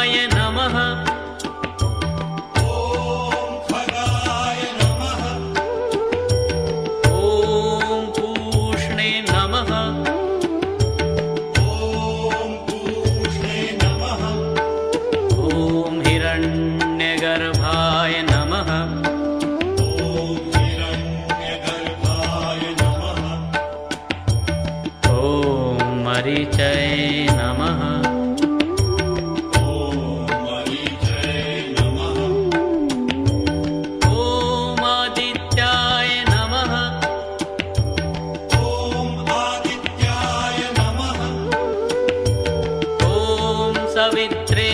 वायुपुत्राय नमः। ॐ खगाय नमः। ॐ पूष्णे नमः। ॐ पूष्णे नमः। ॐ हिरण्यगर्भाय नमः। ॐ हिरण्यगर्भाय नमः। ॐ मरीचये नमः। ॐ मरीचये नमः। ॐ आदित्याय नमः। ॐ आदित्याय नमः। ॐ सवित्रे